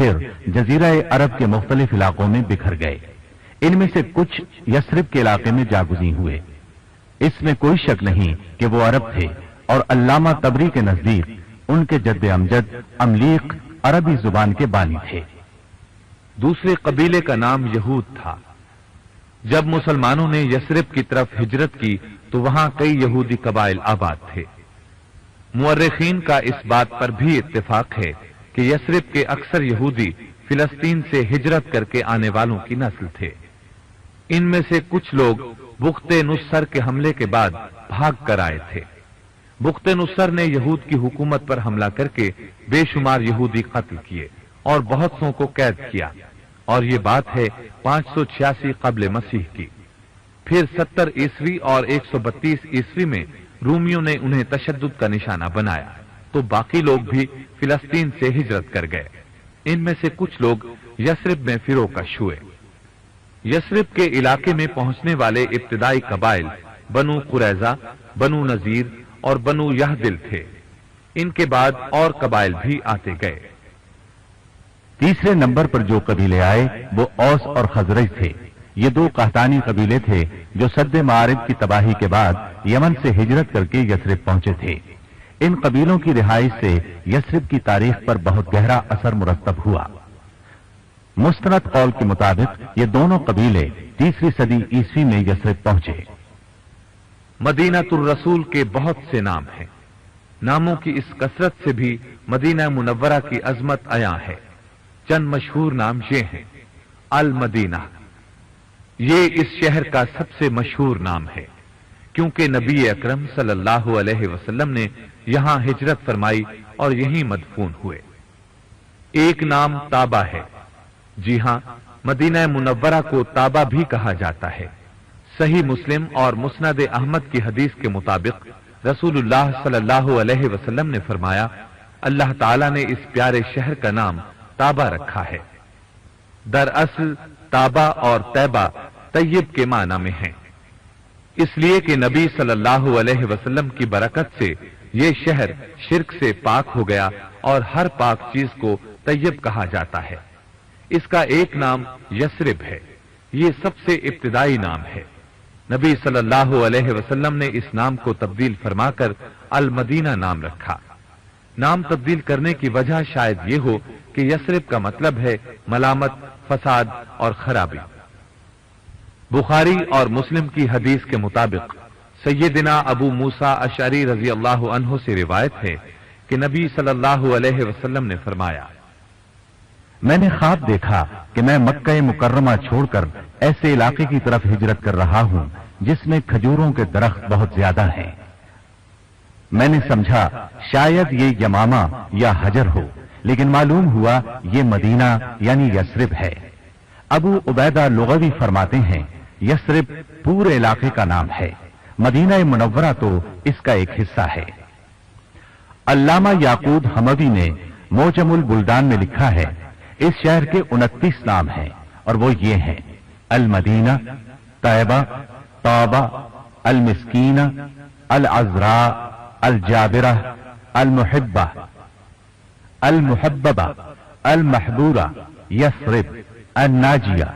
پھر جزیرہ عرب کے مختلف علاقوں میں بکھر گئے۔ ان میں سے کچھ یثرب کے علاقے میں جاگزیں ہوئے۔ اس میں کوئی شک نہیں کہ وہ عرب تھے، اور علامہ طبری کے نزدیک ان کے جد امجد املیق عربی زبان کے بانی تھے۔ دوسرے قبیلے کا نام یہود تھا۔ جب مسلمانوں نے یثرب کی طرف ہجرت کی تو وہاں کئی یہودی قبائل آباد تھے۔ مورخین کا اس بات پر بھی اتفاق ہے کہ یثرب کے اکثر یہودی فلسطین سے ہجرت کر کے آنے والوں کی نسل تھے۔ ان میں سے کچھ لوگ بخت نصر کے حملے کے بعد بھاگ کر آئے تھے۔ بخت نصر نے یہود کی حکومت پر حملہ کر کے بے شمار یہودی قتل کیے اور بہت سو کو قید کیا، اور یہ بات ہے 586 قبل مسیح کی۔ پھر 70 عیسوی اور 132 عیسوی میں رومیوں نے انہیں تشدد کا نشانہ بنایا تو باقی لوگ بھی فلسطین سے ہجرت کر گئے۔ ان میں سے کچھ لوگ یثرب میں فروکش ہوئے۔ یثرب کے علاقے میں پہنچنے والے ابتدائی قبائل بنو قریظہ، بنو نذیر اور بنو یہدل تھے۔ ان کے بعد اور قبائل بھی آتے گئے۔ تیسرے نمبر پر جو قبیلے آئے وہ اوس اور خزرج تھے۔ یہ دو قحطانی قبیلے تھے جو سد معارب کی تباہی کے بعد یمن سے ہجرت کر کے یثرب پہنچے تھے۔ ان قبیلوں کی رہائش سے یثرب کی تاریخ پر بہت گہرا اثر مرتب ہوا۔ مستند قول کے مطابق یہ دونوں قبیلے تیسری صدی عیسوی میں یثرب پہنچے۔ مدینہ الرسول کے بہت سے نام ہیں۔ ناموں کی اس کثرت سے بھی مدینہ منورہ کی عظمت عیاں ہے۔ چند مشہور نام یہ ہیں۔ المدینہ، یہ اس شہر کا سب سے مشہور نام ہے کیونکہ نبی اکرم صلی اللہ علیہ وسلم نے یہاں ہجرت فرمائی اور یہیں مدفون ہوئے۔ ایک نام طابہ ہے۔ جی ہاں، مدینہ منورہ کو طابہ بھی کہا جاتا ہے۔ صحیح مسلم اور مسند احمد کی حدیث کے مطابق رسول اللہ صلی اللہ علیہ وسلم نے فرمایا، اللہ تعالیٰ نے اس پیارے شہر کا نام طابہ رکھا ہے۔ دراصل طابہ اور طیبہ طیب کے معنی میں ہیں، اس لیے کہ نبی صلی اللہ علیہ وسلم کی برکت سے یہ شہر شرک سے پاک ہو گیا اور ہر پاک چیز کو طیب کہا جاتا ہے۔ اس کا ایک نام یثرب ہے، یہ سب سے ابتدائی نام ہے۔ نبی صلی اللہ علیہ وسلم نے اس نام کو تبدیل فرما کر المدینہ نام رکھا۔ نام تبدیل کرنے کی وجہ شاید یہ ہو کہ یثرب کا مطلب ہے ملامت، فساد اور خرابی۔ بخاری اور مسلم کی حدیث کے مطابق سیدنا ابو موسیٰ اشعری رضی اللہ عنہ سے روایت ہے کہ نبی صلی اللہ علیہ وسلم نے فرمایا، میں نے خواب دیکھا کہ میں مکہ مکرمہ چھوڑ کر ایسے علاقے کی طرف ہجرت کر رہا ہوں جس میں کھجوروں کے درخت بہت زیادہ ہیں۔ میں نے سمجھا شاید یہ یمامہ یا حجر ہو، لیکن معلوم ہوا یہ مدینہ یعنی یثرب ہے۔ ابو عبیدہ لغوی فرماتے ہیں یثرب پورے علاقے کا نام ہے، مدینہ منورہ تو اس کا ایک حصہ ہے۔ علامہ یعقوب حموی نے موجم البلدان میں لکھا ہے اس شہر کے 29 نام ہیں اور وہ یہ ہیں: المدینہ، طیبہ، طابہ، المسکینہ، العذراء، الجابرہ، المحبہ، المحببہ، المحبورہ، یثرب، الناجیہ،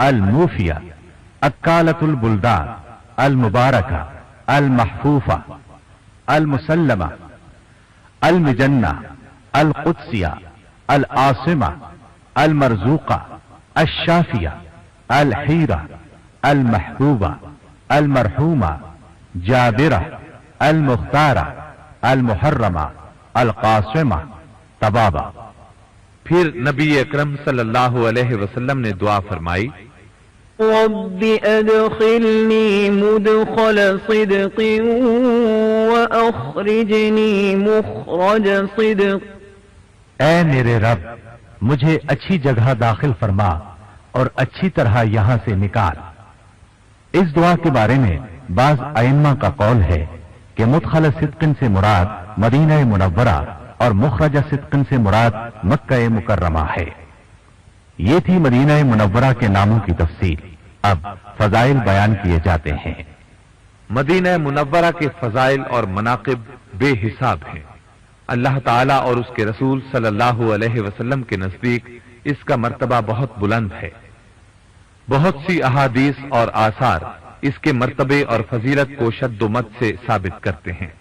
الموفیہ، اکالۃ البلدان، المبارکہ، المحفوفہ، المسلمہ، المجنہ، القدسیہ، العاصمہ، المرزوقہ، الشافیہ، الحیرہ، المحبوبہ، المرحومہ، جابرہ، المختارہ، المحرمہ، القاسمہ، طبابہ۔ پھر نبی اکرم صلی اللہ علیہ وسلم نے دعا فرمائی، رب ادخلنی مدخل صدق واخرجنی مخرج صدق۔ اے میرے رب، مجھے اچھی جگہ داخل فرما اور اچھی طرح یہاں سے نکال۔ اس دعا کے بارے میں بعض ائمہ کا قول ہے کہ مدخل صدقن سے مراد مدینہ منورہ اور مخرج صدقن سے مراد مکہ مکرمہ ہے۔ یہ تھی مدینہ منورہ کے ناموں کی تفصیل۔ اب فضائل بیان کیے جاتے ہیں۔ مدینہ منورہ کے فضائل اور مناقب بے حساب ہیں۔ اللہ تعالیٰ اور اس کے رسول صلی اللہ علیہ وسلم کے نزدیک اس کا مرتبہ بہت بلند ہے۔ بہت سی احادیث اور آثار اس کے مرتبے اور فضیلت کو شد و مد سے ثابت کرتے ہیں۔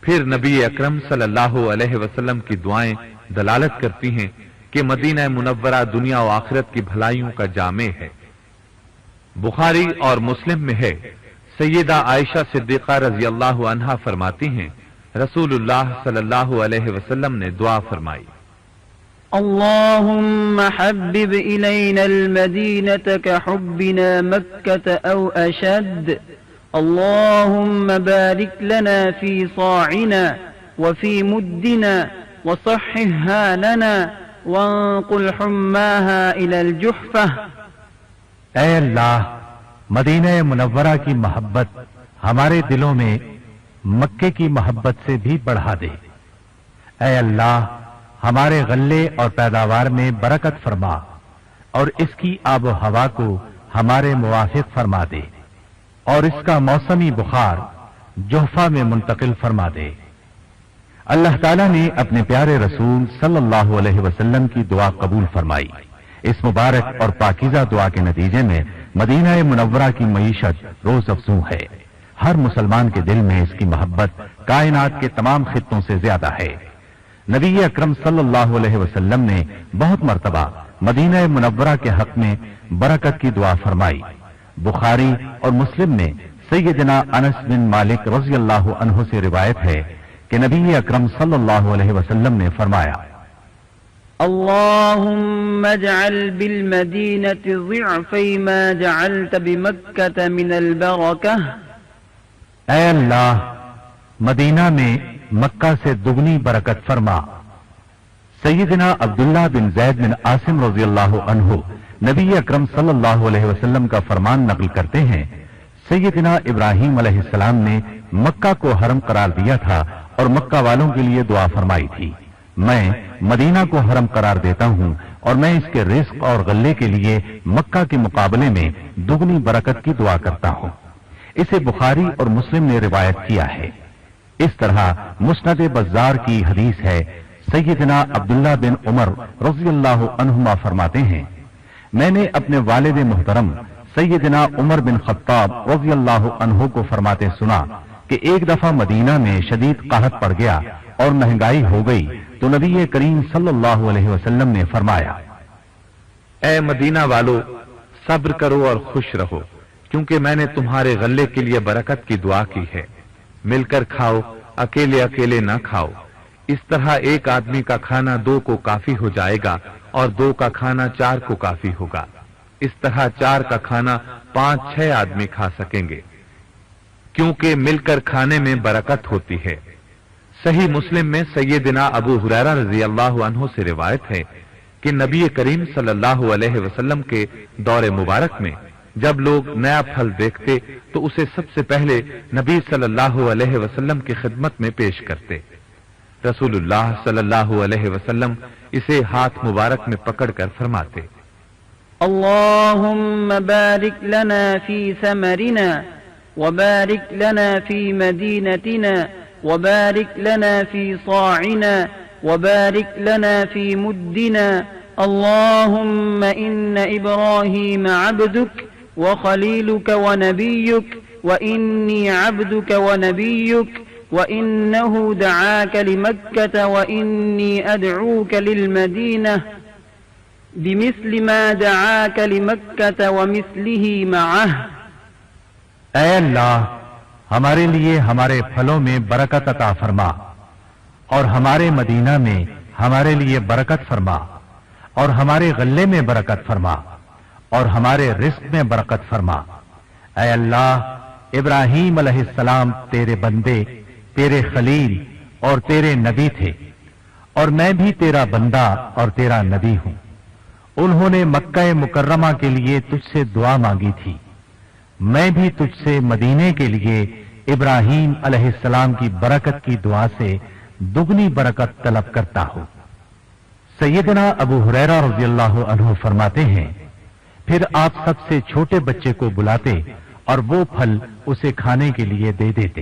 پھر نبی اکرم صلی اللہ علیہ وسلم کی دعائیں دلالت کرتی ہیں کہ مدینہ منورہ دنیا و آخرت کی بھلائیوں کا جامع ہے۔ بخاری اور مسلم میں ہے، سیدہ عائشہ صدیقہ رضی اللہ عنہا فرماتی ہیں، رسول اللہ صلی اللہ علیہ وسلم نے دعا فرمائی، اللهم حبب إلينا المدينة كحبنا مكة أو أشد اللهم بارك لنا في صاعنا وفي مدنا وصححها لنا وانقل حماها إلى الجحفة۔ اے اللہ، مدینہ منورہ کی محبت ہمارے دلوں میں مکے کی محبت سے بھی بڑھا دے۔ اے اللہ، ہمارے غلے اور پیداوار میں برکت فرما اور اس کی آب و ہوا کو ہمارے موافق فرما دے اور اس کا موسمی بخار جوفہ میں منتقل فرما دے۔ اللہ تعالیٰ نے اپنے پیارے رسول صلی اللہ علیہ وسلم کی دعا قبول فرمائی۔ اس مبارک اور پاکیزہ دعا کے نتیجے میں مدینہ منورہ کی معیشت روز افزوں ہے۔ ہر مسلمان کے دل میں اس کی محبت کائنات کے تمام خطوں سے زیادہ ہے۔ نبی اکرم صلی اللہ علیہ وسلم نے بہت مرتبہ مدینہ منورہ کے حق میں برکت کی دعا فرمائی۔ بخاری اور مسلم میں سیدنا انس بن مالک رضی اللہ عنہ سے روایت ہے کہ نبی اکرم صلی اللہ علیہ وسلم نے فرمایا، اللهم اجعل بالمدينة ضعفي ما جعلت بمكة من البركة۔ اے اللہ، مدینہ میں مکہ سے دگنی برکت فرما۔ سیدنا عبداللہ بن زید بن عاصم رضی اللہ عنہ نبی اکرم صلی اللہ علیہ وسلم کا فرمان نقل کرتے ہیں، سیدنا ابراہیم علیہ السلام نے مکہ کو حرم قرار دیا تھا اور مکہ والوں کے لیے دعا فرمائی تھی، میں مدینہ کو حرم قرار دیتا ہوں اور میں اس کے رزق اور غلے کے لیے مکہ کے مقابلے میں دگنی برکت کی دعا کرتا ہوں۔ اسے بخاری اور مسلم نے روایت کیا ہے۔ اس طرح مسند بزار کی حدیث ہے، سیدنا عبداللہ بن عمر رضی اللہ عنہما فرماتے ہیں، میں نے اپنے والد محترم سیدنا عمر بن خطاب رضی اللہ عنہ کو فرماتے سنا کہ ایک دفعہ مدینہ میں شدید قحط پڑ گیا اور مہنگائی ہو گئی تو نبی کریم صلی اللہ علیہ وسلم نے فرمایا، اے مدینہ والو، صبر کرو اور خوش رہو، کیونکہ میں نے تمہارے غلے کے لیے برکت کی دعا کی ہے۔ مل کر کھاؤ، اکیلے اکیلے نہ کھاؤ، اس طرح ایک آدمی کا کھانا 2 کو کافی ہو جائے گا اور 2 کا کھانا 4 کو کافی ہوگا، اس طرح 4 کا کھانا 5-6 آدمی کھا سکیں گے، کیونکہ مل کر کھانے میں برکت ہوتی ہے۔ صحیح مسلم میں سیدنا ابو ہریرہ رضی اللہ عنہ سے روایت ہے کہ نبی کریم صلی اللہ علیہ وسلم کے دور مبارک میں جب لوگ نیا پھل دیکھتے تو اسے سب سے پہلے نبی صلی اللہ علیہ وسلم کی خدمت میں پیش کرتے۔ رسول اللہ صلی اللہ علیہ وسلم اسے ہاتھ مبارک میں پکڑ کر فرماتے، اللهم بارك لنا في ثمرنا وبارك لنا في مدينتنا وبارك لنا في صاعنا وبارك لنا في مدنا اللهم إن إبراهيم عبدك وخليلك ونبيك وإني عبدك ونبيك وإنه دعاك لمكة وإني أدعوك للمدينة بمثل ما دعاك لمكة ومثله معه۔ اے اللہ، ہمارے لیے ہمارے پھلوں میں برکت عطا فرما اور ہمارے مدینہ میں ہمارے لیے برکت فرما اور ہمارے غلے میں برکت فرما اور ہمارے رزق میں برکت فرما۔ اے اللہ، ابراہیم علیہ السلام تیرے بندے، تیرے خلیل اور تیرے نبی تھے اور میں بھی تیرا بندہ اور تیرا نبی ہوں۔ انہوں نے مکہ مکرمہ کے لیے تجھ سے دعا مانگی تھی، میں بھی تجھ سے مدینے کے لیے ابراہیم علیہ السلام کی برکت کی دعا سے دگنی برکت طلب کرتا ہوں۔ سیدنا ابو ہریرہ رضی اللہ عنہ فرماتے ہیں، پھر آپ سب سے چھوٹے بچے کو بلاتے اور وہ پھل اسے کھانے کے لیے دے دیتے۔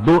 2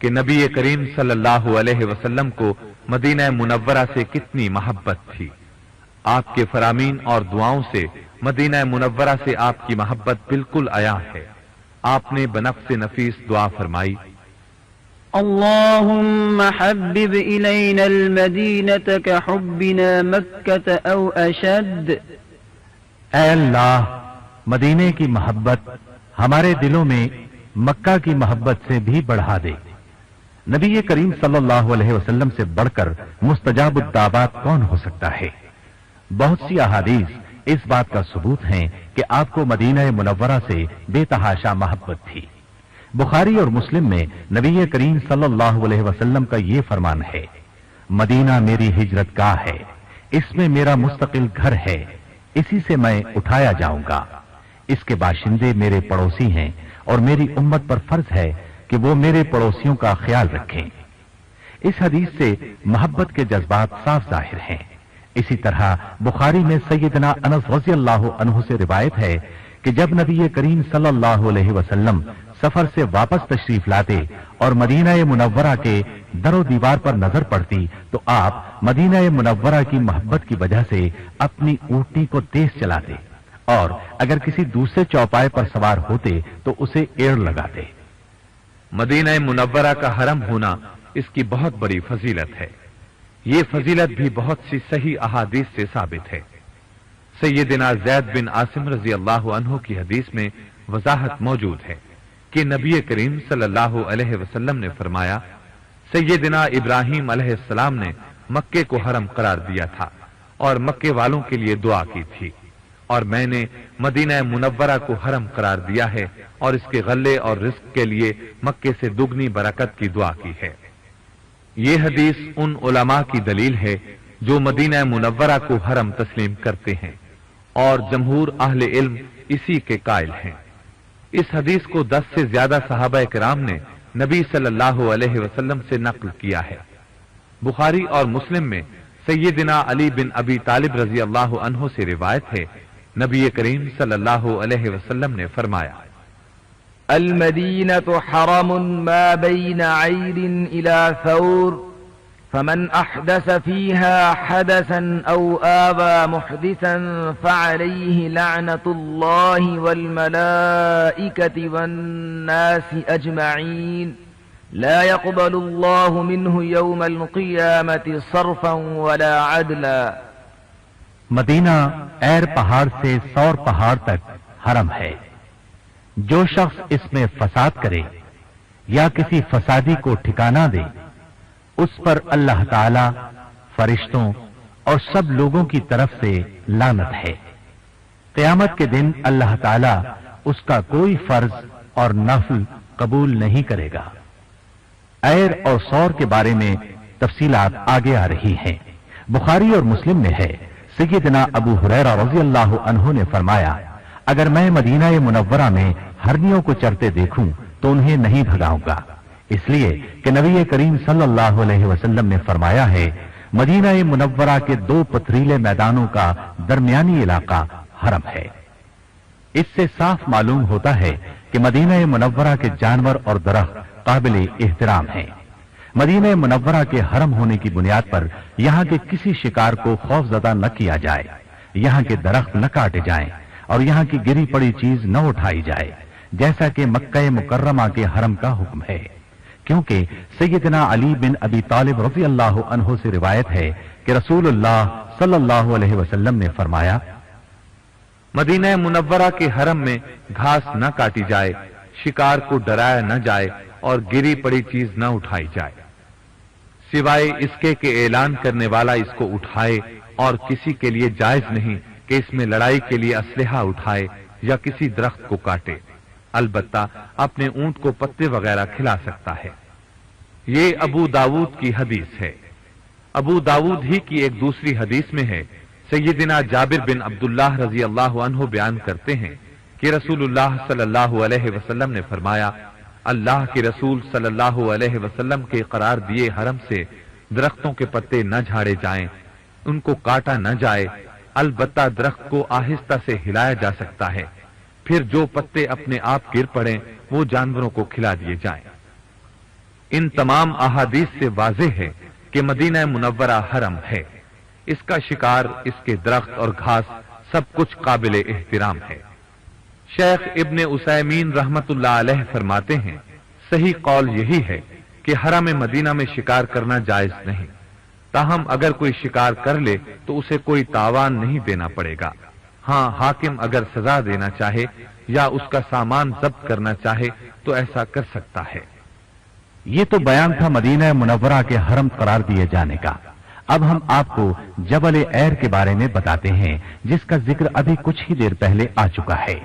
کہ نبی کریم صلی اللہ علیہ وسلم کو مدینہ منورہ سے کتنی محبت تھی۔ آپ کے فرامین اور دعاؤں سے مدینہ منورہ سے آپ کی محبت بالکل عیاں ہے۔ آپ نے بنفس نفیس دعا فرمائی، اللهم حبب إلينا المدينة كحبنا مكة أو أشد۔ اے اللہ، مدینے کی محبت ہمارے دلوں میں مکہ کی محبت سے بھی بڑھا دے۔ نبی کریم صلی اللہ علیہ وسلم سے بڑھ کر مستجاب الدعوات کون ہو سکتا ہے؟ بہت سی احادیث اس بات کا ثبوت ہیں کہ آپ کو مدینہ منورہ سے بے تحاشا محبت تھی۔ بخاری اور مسلم میں نبی کریم صلی اللہ علیہ وسلم کا یہ فرمان ہے، مدینہ میری ہجرت گاہ ہے، اس میں میرا مستقل گھر ہے، اسی سے میں اٹھایا جاؤں گا۔ اس کے باشندے میرے پڑوسی ہیں اور میری امت پر فرض ہے کہ وہ میرے پڑوسیوں کا خیال رکھیں۔ اس حدیث سے محبت کے جذبات صاف ظاہر ہیں۔ اسی طرح بخاری میں سیدنا انس رضی اللہ عنہ سے روایت ہے کہ جب نبی کریم صلی اللہ علیہ وسلم سفر سے واپس تشریف لاتے اور مدینہ منورہ کے در و دیوار پر نظر پڑتی تو آپ مدینہ منورہ کی محبت کی وجہ سے اپنی اونٹنی کو تیز چلاتے اور اگر کسی دوسرے چوپائے پر سوار ہوتے تو اسے ایڑ لگاتے۔ مدینہ منورہ کا حرم ہونا اس کی بہت بڑی فضیلت ہے۔ یہ فضیلت بھی بہت سی صحیح احادیث سے ثابت ہے۔ سیدنا زید بن عاصم رضی اللہ عنہ کی حدیث میں وضاحت موجود ہے کہ نبی کریم صلی اللہ علیہ وسلم نے فرمایا، سیدنا ابراہیم علیہ السلام نے مکے کو حرم قرار دیا تھا اور مکے والوں کے لیے دعا کی تھی، اور میں نے مدینہ منورہ کو حرم قرار دیا ہے اور اس کے غلے اور رزق کے لیے مکے سے دگنی برکت کی دعا کی ہے۔ یہ حدیث ان علماء کی دلیل ہے جو مدینہ منورہ کو حرم تسلیم کرتے ہیں، اور جمہور اہل علم اسی کے قائل ہیں۔ اس حدیث کو 10 سے زیادہ صحابہ کرام نے نبی صلی اللہ علیہ وسلم سے نقل کیا ہے۔ بخاری اور مسلم میں سیدنا علی بن ابی طالب رضی اللہ عنہ سے روایت ہے، نبی کریم صلی اللہ علیہ وسلم نے فرمایا، المدينة حرم ما بين عير إلى ثور فمن أحدث فيها حدثا أو آوى محدثا فعليه لعنة الله والملائكة والناس أجمعين لا يقبل الله منه يوم القيامة صرفا ولا عدلا۔ مدینہ ایر پہاڑ سے سور پہاڑ تک حرم ہے۔ جو شخص اس میں فساد کرے یا کسی فسادی کو ٹھکانہ دے اس پر اللہ تعالی، فرشتوں اور سب لوگوں کی طرف سے لعنت ہے۔ قیامت کے دن اللہ تعالی اس کا کوئی فرض اور نفل قبول نہیں کرے گا۔ ایر اور سور کے بارے میں تفصیلات آگے آ رہی ہیں۔ بخاری اور مسلم میں ہے، سیدنا ابو ہریرہ رضی اللہ عنہ نے فرمایا، اگر میں مدینہ منورہ میں ہرنیوں کو چرتے دیکھوں تو انہیں نہیں بھگاؤں گا، اس لیے کہ نبی کریم صلی اللہ علیہ وسلم نے فرمایا ہے، مدینہ منورہ کے 2 پتھریلے میدانوں کا درمیانی علاقہ حرم ہے۔ اس سے صاف معلوم ہوتا ہے کہ مدینہ منورہ کے جانور اور درخت قابل احترام ہیں۔ مدینہ منورہ کے حرم ہونے کی بنیاد پر یہاں کے کسی شکار کو خوف زدہ نہ کیا جائے، یہاں کے درخت نہ کاٹے جائیں اور یہاں کی گری پڑی چیز نہ اٹھائی جائے، جیسا کہ مکہ مکرمہ کے حرم کا حکم ہے، کیونکہ سیدنا علی بن ابی طالب رضی اللہ عنہ سے روایت ہے کہ رسول اللہ صلی اللہ علیہ وسلم نے فرمایا، مدینہ منورہ کے حرم میں گھاس نہ کاٹی جائے، شکار کو ڈرایا نہ جائے اور گری پڑی چیز نہ اٹھائی جائے، سوائے اس کے کہ اعلان کرنے والا اس کو اٹھائے، اور کسی کے لیے جائز نہیں کہ اس میں لڑائی کے لیے اسلحہ اٹھائے یا کسی درخت کو کاٹے، البتہ اپنے اونٹ کو پتے وغیرہ کھلا سکتا ہے۔ یہ ابو داود کی حدیث ہے۔ ابو داود ہی کی ایک دوسری حدیث میں ہے، سیدنا جابر بن عبداللہ رضی اللہ عنہ بیان کرتے ہیں کہ رسول اللہ صلی اللہ علیہ وسلم نے فرمایا، اللہ کے رسول صلی اللہ علیہ وسلم کے قرار دیے حرم سے درختوں کے پتے نہ جھاڑے جائیں، ان کو کاٹا نہ جائے، البتہ درخت کو آہستہ سے ہلایا جا سکتا ہے، پھر جو پتے اپنے آپ گر پڑیں وہ جانوروں کو کھلا دیے جائیں۔ ان تمام احادیث سے واضح ہے کہ مدینہ منورہ حرم ہے، اس کا شکار، اس کے درخت اور گھاس سب کچھ قابل احترام ہے۔ شیخ ابن عثیمین رحمت اللہ علیہ فرماتے ہیں، صحیح قول یہی ہے کہ حرم مدینہ میں شکار کرنا جائز نہیں، تاہم اگر کوئی شکار کر لے تو اسے کوئی تاوان نہیں دینا پڑے گا۔ ہاں، حاکم اگر سزا دینا چاہے یا اس کا سامان ضبط کرنا چاہے تو ایسا کر سکتا ہے۔ یہ تو بیان تھا مدینہ منورہ کے حرم قرار دیے جانے کا۔ اب ہم آپ کو جبل ایر کے بارے میں بتاتے ہیں، جس کا ذکر ابھی کچھ ہی دیر پہلے آ چکا ہے۔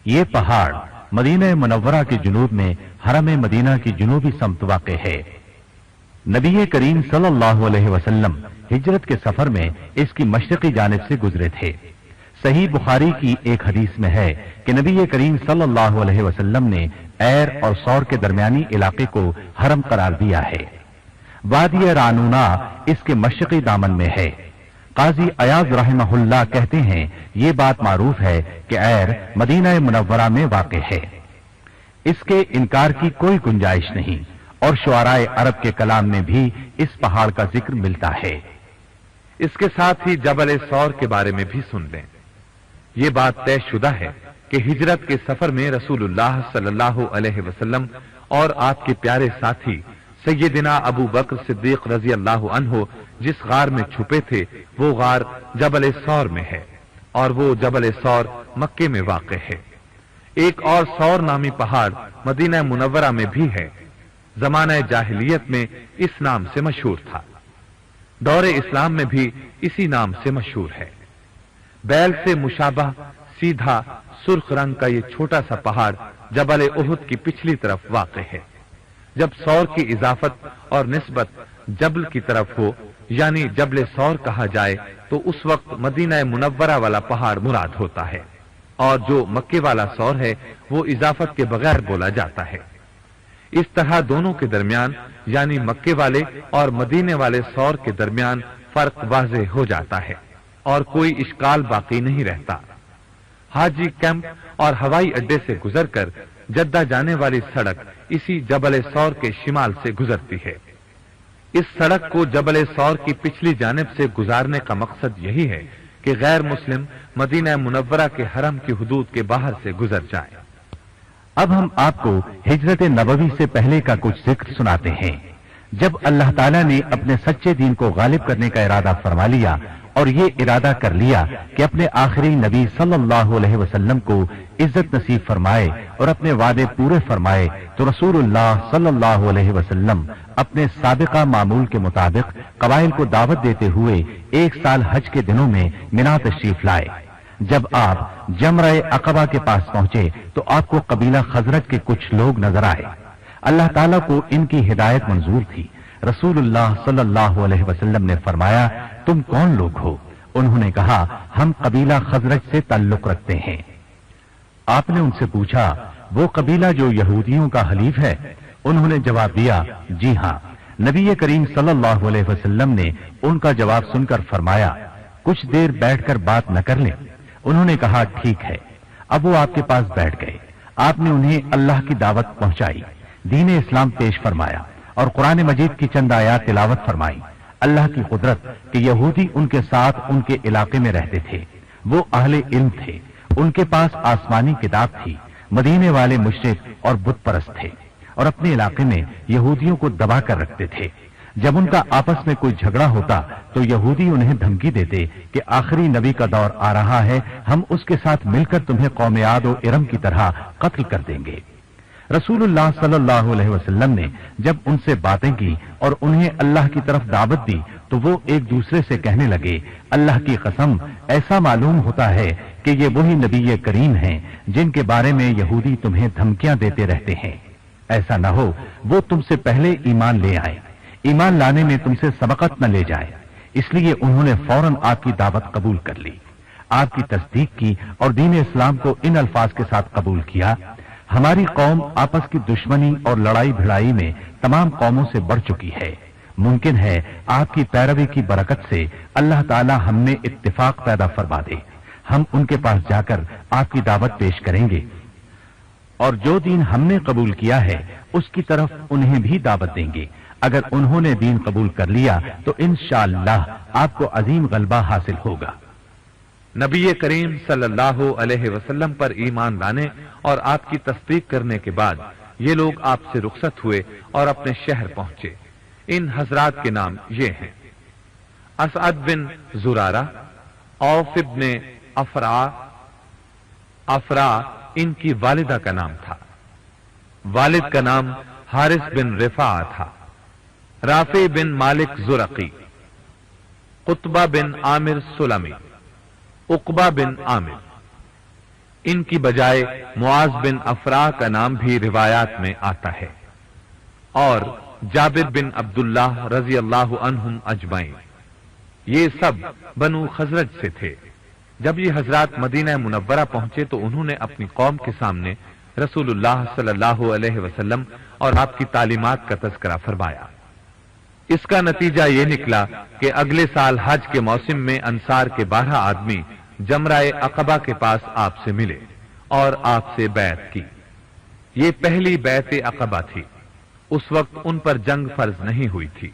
یہ پہاڑ مدینہ منورہ کے جنوب میں حرم مدینہ کی جنوبی سمت واقع ہے۔ نبی کریم صلی اللہ علیہ وسلم ہجرت کے سفر میں اس کی مشرقی جانب سے گزرے تھے۔ صحیح بخاری کی ایک حدیث میں ہے کہ نبی کریم صلی اللہ علیہ وسلم نے ایر اور سور کے درمیانی علاقے کو حرم قرار دیا ہے۔ وادی رانونا اس کے مشرقی دامن میں ہے۔ قاضی ایاز رحمہ اللہ کہتے ہیں، یہ بات معروف ہے کہ ایر مدینہ منورہ میں واقع ہے، اس کے انکار کی کوئی گنجائش نہیں، اور شعراء عرب کے کلام میں بھی اس پہاڑ کا ذکر ملتا ہے۔ اس کے ساتھ ہی جبل سور کے بارے میں بھی سن لیں۔ یہ بات طے شدہ ہے کہ ہجرت کے سفر میں رسول اللہ صلی اللہ علیہ وسلم اور آپ کے پیارے ساتھی سیدنا ابو بکر صدیق رضی اللہ عنہ جس غار میں چھپے تھے وہ غار جبل سور میں ہے، اور وہ جبل سور مکے میں واقع ہے۔ ایک اور سور نامی پہاڑ مدینہ منورہ میں بھی ہے، زمانہ جاہلیت میں اس نام سے مشہور تھا، دور اسلام میں بھی اسی نام سے مشہور ہے۔ بیل سے مشابہ سیدھا سرخ رنگ کا یہ چھوٹا سا پہاڑ جبل احد کی پچھلی طرف واقع ہے۔ جب سور کی اضافت اور نسبت جبل کی طرف ہو، یعنی جبل سور کہا جائے، تو اس وقت مدینہ منورہ والا پہاڑ مراد ہوتا ہے، اور جو مکے والا سور ہے وہ اضافت کے بغیر بولا جاتا ہے۔ اس طرح دونوں کے درمیان، یعنی مکے والے اور مدینے والے سور کے درمیان فرق واضح ہو جاتا ہے اور کوئی اشکال باقی نہیں رہتا۔ حاجی کیمپ اور ہوائی اڈے سے گزر کر جدہ جانے والی سڑک اسی جبل سور کے شمال سے گزرتی ہے۔ اس سڑک کو جبل سور کی پچھلی جانب سے گزارنے کا مقصد یہی ہے کہ غیر مسلم مدینہ منورہ کے حرم کی حدود کے باہر سے گزر جائیں۔ اب ہم آپ کو ہجرت نبوی سے پہلے کا کچھ ذکر سناتے ہیں۔ جب اللہ تعالیٰ نے اپنے سچے دین کو غالب کرنے کا ارادہ فرما لیا اور یہ ارادہ کر لیا کہ اپنے آخری نبی صلی اللہ علیہ وسلم کو عزت نصیب فرمائے اور اپنے وعدے پورے فرمائے، تو رسول اللہ صلی اللہ علیہ وسلم اپنے سابقہ معمول کے مطابق قبائل کو دعوت دیتے ہوئے 1 سال حج کے دنوں میں منا تشریف لائے۔ جب آپ جمرہ عقبہ کے پاس پہنچے تو آپ کو قبیلہ خزرج کے کچھ لوگ نظر آئے۔ اللہ تعالیٰ کو ان کی ہدایت منظور تھی۔ رسول اللہ صلی اللہ علیہ وسلم نے فرمایا، تم کون لوگ ہو؟ انہوں نے کہا، ہم قبیلہ خزرج سے تعلق رکھتے ہیں۔ آپ نے ان سے پوچھا، وہ قبیلہ جو یہودیوں کا حلیف ہے؟ انہوں نے جواب دیا، جی ہاں۔ نبی کریم صلی اللہ علیہ وسلم نے ان کا جواب سن کر فرمایا، کچھ دیر بیٹھ کر بات نہ کر لیں؟ انہوں نے کہا، ٹھیک ہے۔ اب وہ آپ کے پاس بیٹھ گئے۔ آپ نے انہیں اللہ کی دعوت پہنچائی، دین اسلام پیش فرمایا اور قرآن مجید کی چند آیات تلاوت فرمائی۔ اللہ کی قدرت کہ یہودی ان کے ساتھ ان کے علاقے میں رہتے تھے، وہ اہل علم تھے، ان کے پاس آسمانی کتاب تھی۔ مدینے والے مشرک اور بت پرست تھے اور اپنے علاقے میں یہودیوں کو دبا کر رکھتے تھے۔ جب ان کا آپس میں کوئی جھگڑا ہوتا تو یہودی انہیں دھمکی دیتے کہ آخری نبی کا دور آ رہا ہے، ہم اس کے ساتھ مل کر تمہیں قوم عاد و ارم کی طرح قتل کر دیں گے۔ رسول اللہ صلی اللہ علیہ وسلم نے جب ان سے باتیں کی اور انہیں اللہ کی طرف دعوت دی تو وہ ایک دوسرے سے کہنے لگے، اللہ کی قسم، ایسا معلوم ہوتا ہے کہ یہ وہی نبی کریم ہیں جن کے بارے میں یہودی تمہیں دھمکیاں دیتے رہتے ہیں۔ ایسا نہ ہو وہ تم سے پہلے ایمان لے آئے، ایمان لانے میں تم سے سبقت نہ لے جائے۔ اس لیے انہوں نے فوراً آپ کی دعوت قبول کر لی، آپ کی تصدیق کی اور دین اسلام کو ان الفاظ کے ساتھ قبول کیا، ہماری قوم آپس کی دشمنی اور لڑائی بھڑائی میں تمام قوموں سے بڑھ چکی ہے۔ ممکن ہے آپ کی پیروی کی برکت سے اللہ تعالی ہم میں اتفاق پیدا فرما دے، ہم ان کے پاس جا کر آپ کی دعوت پیش کریں گے۔ اور جو دین ہم نے قبول کیا ہے اس کی طرف انہیں بھی دعوت دیں گے. اگر انہوں نے دین قبول کر لیا تو انشاءاللہ آپ کو عظیم غلبہ حاصل ہوگا. نبی کریم صلی اللہ علیہ وسلم پر ایمان لانے اور آپ کی تصدیق کرنے کے بعد یہ لوگ آپ سے رخصت ہوئے اور اپنے شہر پہنچے. ان حضرات کے نام یہ ہیں: اسعد بن زرارہ، عوف ابن افرا ان کی والدہ کا نام تھا. والد کا نام حارث بن رفاعہ تھا. رافع بن مالک زرقی، قطبہ بن عامر سلمی، عقبہ بن عامر. ان کی بجائے معاذ بن افرا کا نام بھی روایات میں آتا ہے، اور جابر بن عبداللہ رضی اللہ عنہم اجمعین. یہ سب بنو خزرج سے تھے. جب یہ حضرات مدینہ منورہ پہنچے تو انہوں نے اپنی قوم کے سامنے رسول اللہ صلی اللہ علیہ وسلم اور آپ کی تعلیمات کا تذکرہ فرمایا. اس کا نتیجہ یہ نکلا کہ اگلے سال حج کے موسم میں انصار کے 12 آدمی جمرہ عقبہ کے پاس آپ سے ملے اور آپ سے بیعت کی. یہ پہلی بیعت عقبہ تھی. اس وقت ان پر جنگ فرض نہیں ہوئی تھی.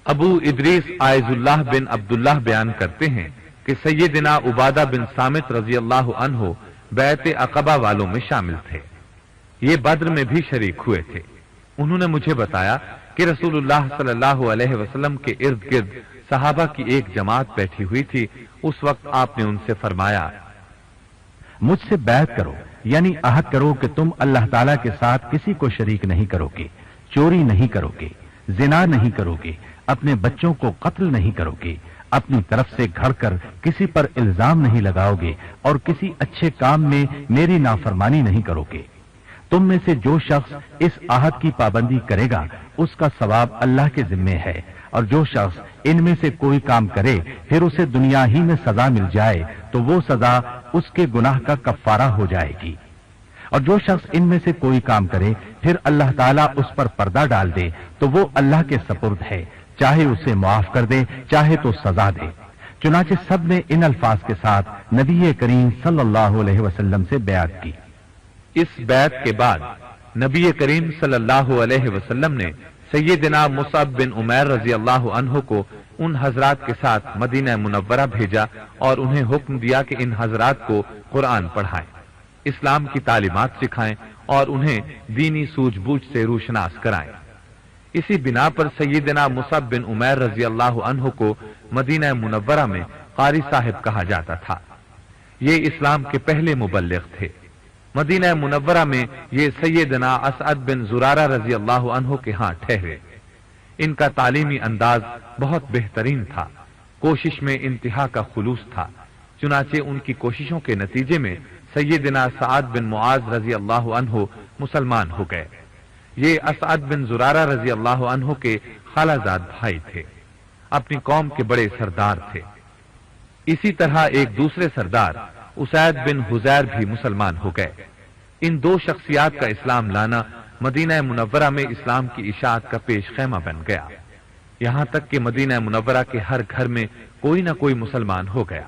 ابو ادریس عائز اللہ بن عبداللہ بیان کرتے ہیں کہ سیدنا عبادہ بن صامت رضی اللہ عنہ بیعت عقبہ والوں میں شامل تھے. یہ بدر میں بھی شریک ہوئے تھے. انہوں نے مجھے بتایا کہ رسول اللہ صلی اللہ علیہ وسلم کے ارد گرد صحابہ کی ایک جماعت بیٹھی ہوئی تھی. اس وقت آپ نے ان سے فرمایا: مجھ سے بیعت کرو، یعنی عہد کرو کہ تم اللہ تعالیٰ کے ساتھ کسی کو شریک نہیں کرو گے، چوری نہیں کرو گے، زنا نہیں کرو گے، اپنے بچوں کو قتل نہیں کرو گے، اپنی طرف سے گھڑ کر کسی پر الزام نہیں لگاؤ گے، اور کسی اچھے کام میں میری نافرمانی نہیں کرو گے. تم میں سے جو شخص اس عہد کی پابندی کرے گا اس کا ثواب اللہ کے ذمے ہے، اور جو شخص ان میں سے کوئی کام کرے پھر اسے دنیا ہی میں سزا مل جائے تو وہ سزا اس کے گناہ کا کفارہ ہو جائے گی. اور جو شخص ان میں سے کوئی کام کرے پھر اللہ تعالیٰ اس پر پردہ ڈال دے تو وہ اللہ کے سپرد ہے، چاہے اسے معاف کر دے چاہے تو سزا دے. چنانچہ سب نے ان الفاظ کے ساتھ نبی کریم صلی اللہ علیہ وسلم سے بیعت کی. اس بیعت کے بعد نبی کریم صلی اللہ علیہ وسلم نے سیدنا مصعب بن عمیر رضی اللہ عنہ کو ان حضرات کے ساتھ مدینہ منورہ بھیجا اور انہیں حکم دیا کہ ان حضرات کو قرآن پڑھائیں، اسلام کی تعلیمات سکھائیں اور انہیں دینی سوجھ بوجھ سے روشناس کرائیں. اسی بنا پر سیدنا مصعب بن عمیر رضی اللہ عنہ کو مدینہ منورہ میں قاری صاحب کہا جاتا تھا. یہ اسلام کے پہلے مبلغ تھے. مدینہ منورہ میں یہ سیدنا اسعد بن زرارہ رضی اللہ عنہ کے ہاں ٹھہرے. ان کا تعلیمی انداز بہت بہترین تھا. کوشش میں انتہا کا خلوص تھا. چنانچہ ان کی کوششوں کے نتیجے میں سیدنا سعد بن معاذ رضی اللہ عنہ مسلمان ہو گئے. یہ اسعد بن زرارہ رضی اللہ عنہ کے خالہ زاد بھائی تھے. اپنی قوم کے بڑے سردار تھے. اسی طرح ایک دوسرے سردار اسید بن حزیر بھی مسلمان ہو گئے. ان دو شخصیات کا اسلام لانا مدینہ منورہ میں اسلام کی اشاعت کا پیش خیمہ بن گیا. یہاں تک کہ مدینہ منورہ کے ہر گھر میں کوئی نہ کوئی مسلمان ہو گیا.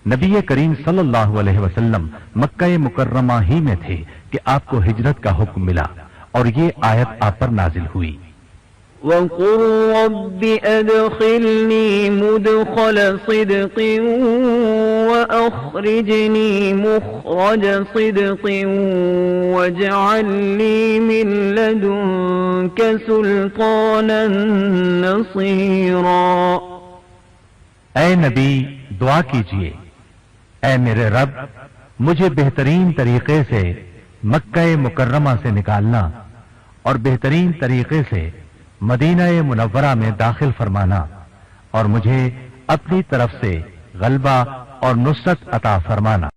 نبی کریم صلی اللہ علیہ وسلم مکہ مکرمہ ہی میں تھے کہ آپ کو ہجرت کا حکم ملا اور یہ آیت آپ پر نازل ہوئی. وَقُلْ رَبِّ أَدْخِلْنِي مُدْخَلَ صِدْقٍ وَأَخْرِجْنِي مُخْرَجَ صِدْقٍ وَاجْعَلْ لِي مِن لَّدُنكَ سُلْطَانًا نَّصِيرًا. اے نبی دعا کیجئے، اے میرے رب مجھے بہترین طریقے سے مکہ مکرمہ سے نکالنا اور بہترین طریقے سے مدینہ منورہ میں داخل فرمانا، اور مجھے اپنی طرف سے غلبہ اور نصرت عطا فرمانا.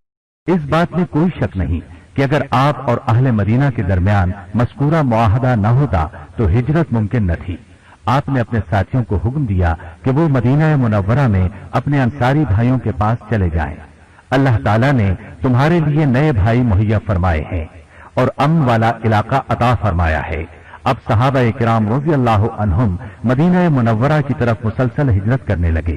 اس بات میں کوئی شک نہیں کہ اگر آپ اور اہل مدینہ کے درمیان مذکورہ معاہدہ نہ ہوتا تو ہجرت ممکن نہ تھی. آپ نے اپنے ساتھیوں کو حکم دیا کہ وہ مدینہ منورہ میں اپنے انصاری بھائیوں کے پاس چلے جائیں. اللہ تعالیٰ نے تمہارے لیے نئے بھائی مہیا فرمائے ہیں اور امن والا علاقہ عطا فرمایا ہے. اب صحابہ کرام رضی اللہ عنہم مدینہ منورہ کی طرف مسلسل ہجرت کرنے لگے.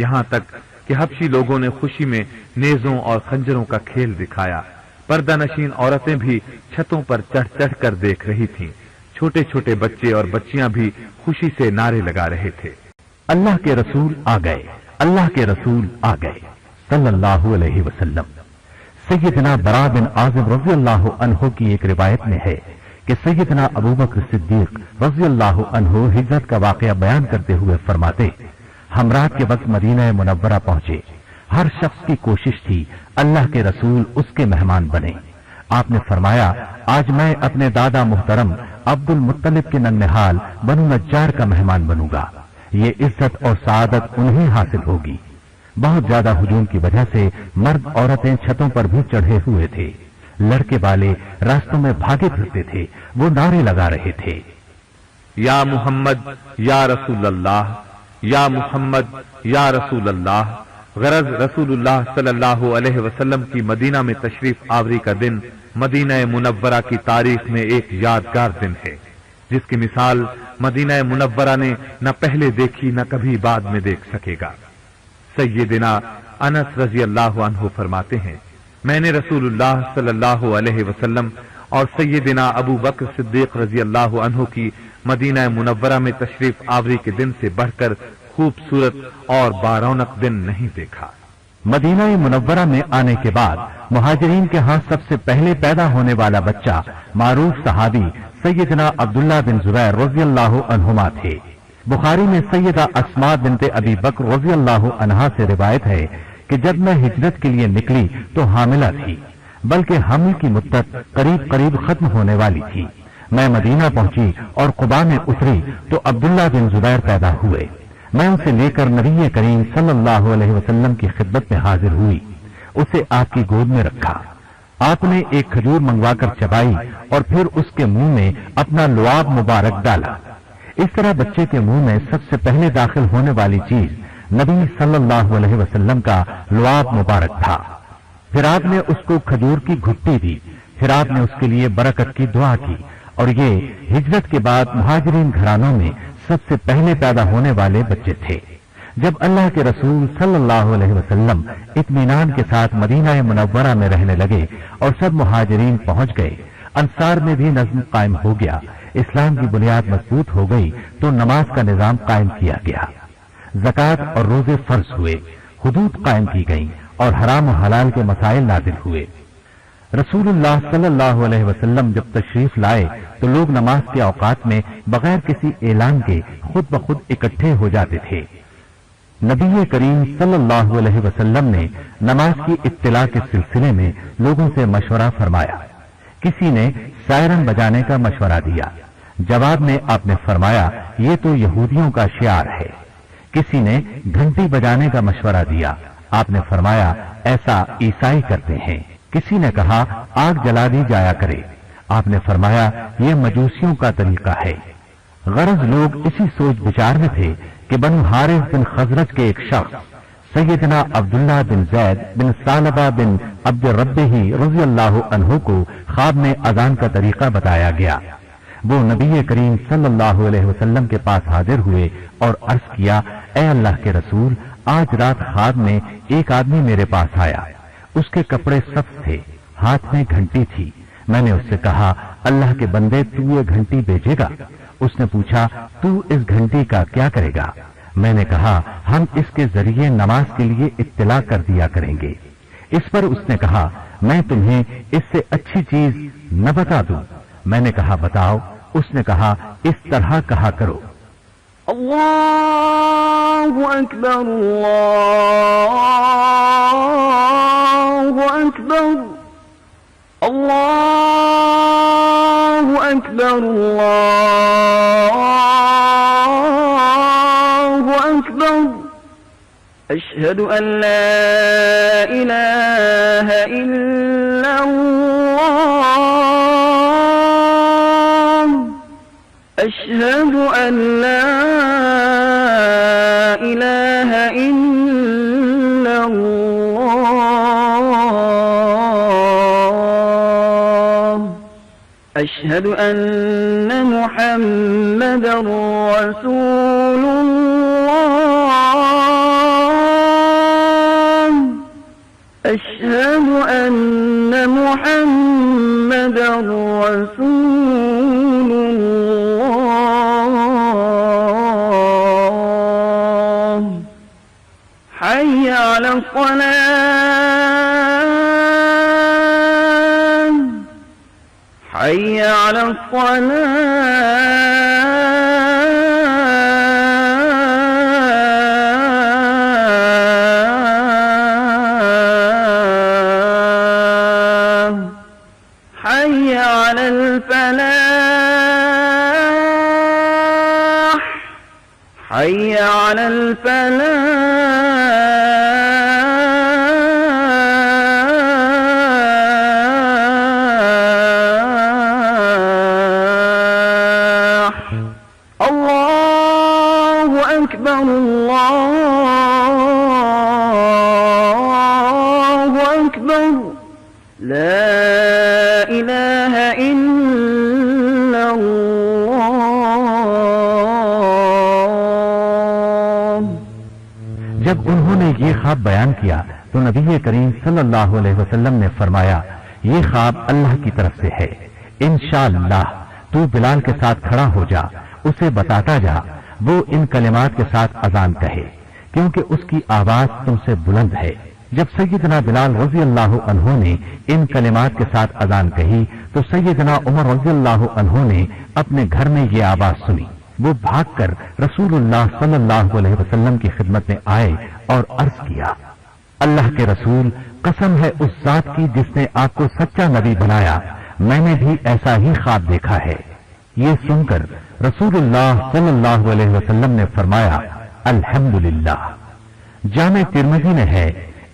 یہاں تک کہ حبشی لوگوں نے خوشی میں نیزوں اور خنجروں کا کھیل دکھایا۔ پردہ نشین عورتیں بھی چھتوں پر چڑھ چڑھ کر دیکھ رہی تھیں۔ چھوٹے چھوٹے بچے اور بچیاں بھی خوشی سے نعرے لگا رہے تھے۔ اللہ کے رسول آ گئے، اللہ کے رسول آ گئے صلی اللہ علیہ وسلم۔ سیدنا برا بن عازب رضی اللہ عنہ کی ایک روایت میں ہے کہ سیدنا ابوبکر صدیق رضی اللہ عنہ ہجرت کا واقعہ بیان کرتے ہوئے فرماتے، ہم رات کے وقت مدینہ منورہ پہنچے۔ ہر شخص کی کوشش تھی اللہ کے رسول اس کے مہمان بنے۔ آپ نے فرمایا، آج میں اپنے دادا محترم عبد المطلب کے ننھال بنو نجار کا مہمان بنوں گا۔ یہ عزت اور سعادت انہیں حاصل ہوگی۔ بہت زیادہ ہجوم کی وجہ سے مرد عورتیں چھتوں پر بھی چڑھے ہوئے تھے۔ لڑکے والے راستوں میں بھاگے پھرتے تھے، وہ نعرے لگا رہے تھے، یا محمد یا رسول اللہ، یا محمد یا رسول اللہ۔ غرض رسول اللہ صلی اللہ علیہ وسلم کی مدینہ میں تشریف آوری کا دن مدینہ منورہ کی تاریخ میں ایک یادگار دن ہے، جس کی مثال مدینہ منورہ نے نہ پہلے دیکھی نہ کبھی بعد میں دیکھ سکے گا۔ سیدنا انس رضی اللہ عنہ فرماتے ہیں، میں نے رسول اللہ صلی اللہ علیہ وسلم اور سیدنا ابو بکر صدیق رضی اللہ عنہ کی مدینہ منورہ میں تشریف آوری کے دن سے بڑھ کر خوبصورت اور بارونق دن نہیں دیکھا۔ مدینہ منورہ میں آنے کے بعد مہاجرین کے ہاں سب سے پہلے پیدا ہونے والا بچہ معروف صحابی سیدنا عبداللہ بن زبیر رضی اللہ عنہما تھے۔ بخاری میں سیدہ اسماء بنت ابی بکر رضی اللہ عنہا سے روایت ہے کہ جب میں ہجرت کے لیے نکلی تو حاملہ تھی، بلکہ حمل کی مدت قریب قریب ختم ہونے والی تھی۔ میں مدینہ پہنچی اور قباء میں اتری تو عبداللہ بن زبیر پیدا ہوئے۔ میں اسے لے کر نبی کریم صلی اللہ علیہ وسلم کی خدمت میں حاضر ہوئی، اسے آپ کی گود میں رکھا۔ آپ نے ایک کھجور منگوا کر چبائی اور پھر اس کے منہ میں اپنا لعاب مبارک ڈالا۔ اس طرح بچے کے منہ میں سب سے پہلے داخل ہونے والی چیز نبی صلی اللہ علیہ وسلم کا لعاب مبارک تھا۔ پھر آپ نے اس کو کھجور کی گھٹی دی، پھر آپ نے اس کے لیے برکت کی دعا کی، اور یہ ہجرت کے بعد مہاجرین گھرانوں میں سب سے پہلے پیدا ہونے والے بچے تھے۔ جب اللہ کے رسول صلی اللہ علیہ وسلم اطمینان کے ساتھ مدینہ منورہ میں رہنے لگے اور سب مہاجرین پہنچ گئے، انصار میں بھی نظم قائم ہو گیا، اسلام کی بنیاد مضبوط ہو گئی تو نماز کا نظام قائم کیا گیا، زکوٰۃ اور روزے فرض ہوئے، حدود قائم کی گئیں اور حرام و حلال کے مسائل نازل ہوئے۔ رسول اللہ صلی اللہ علیہ وسلم جب تشریف لائے تو لوگ نماز کے اوقات میں بغیر کسی اعلان کے خود بخود اکٹھے ہو جاتے تھے۔ نبی کریم صلی اللہ علیہ وسلم نے نماز کی اطلاع کے سلسلے میں لوگوں سے مشورہ فرمایا۔ کسی نے سائرن بجانے کا مشورہ دیا، جواب میں آپ نے فرمایا یہ تو یہودیوں کا شعار ہے۔ کسی نے گھنٹی بجانے کا مشورہ دیا، آپ نے فرمایا ایسا عیسائی کرتے ہیں۔ کسی نے کہا آگ جلا دی جایا کرے، آپ نے فرمایا یہ مجوسیوں کا طریقہ ہے۔ غرض لوگ اسی سوچ بچار میں تھے کہ بنو حارث بن خزرج کے ایک شخص سیدنا عبداللہ بن زید بن ثعلبہ بن عبد ربہ رضی اللہ عنہ کو خواب میں اذان کا طریقہ بتایا گیا۔ وہ نبی کریم صلی اللہ علیہ وسلم کے پاس حاضر ہوئے اور عرض کیا، اے اللہ کے رسول، آج رات خواب میں ایک آدمی میرے پاس آیا، اس کے کپڑے سبز تھے، ہاتھ میں گھنٹی تھی۔ میں نے اس سے کہا اللہ کے بندے تو یہ گھنٹی بیچے گا؟ اس نے پوچھا تو اس گھنٹی کا کیا کرے گا؟ میں نے کہا ہم اس کے ذریعے نماز کے لیے اطلاع کر دیا کریں گے۔ اس پر اس نے کہا میں تمہیں اس سے اچھی چیز نہ بتا دوں؟ میں نے کہا بتاؤ۔ اس نے کہا اس طرح کہا کرو، اللہ اکبر اللہ اکبر اللہ اکبر اللہ اکبر اشہد ان لا الہ الا اللہ اشہد ان لا الہ الا اللہ اشہد ان محمد رسول اللہ أشهد أن محمدا رسول الله حي على الصلاة حي على الصلاة حي على الفلاح حي على الفلاح الله أكبر الله أكبر لا إله إلا الله جب انہوں نے یہ خواب بیان کیا تو نبی کریم صلی اللہ علیہ وسلم نے فرمایا یہ خواب اللہ کی طرف سے ہے، انشاءاللہ تو بلال کے ساتھ کھڑا ہو جا، اسے بتاتا جا وہ ان کلمات کے ساتھ اذان کہے کیونکہ اس کی آواز تم سے بلند ہے۔ جب سیدنا بلال رضی اللہ عنہ نے ان کلمات کے ساتھ اذان کہی تو سیدنا عمر رضی اللہ عنہ نے اپنے گھر میں یہ آواز سنی۔ وہ بھاگ کر رسول اللہ صلی اللہ علیہ وسلم کی خدمت میں آئے اور عرض کیا، اللہ کے رسول، قسم ہے اس ذات کی جس نے آپ کو سچا نبی بنایا، میں نے بھی ایسا ہی خواب دیکھا ہے۔ یہ سن کر رسول اللہ صلی اللہ علیہ وسلم نے فرمایا الحمدللہ۔ جامع ترمذی میں ہے،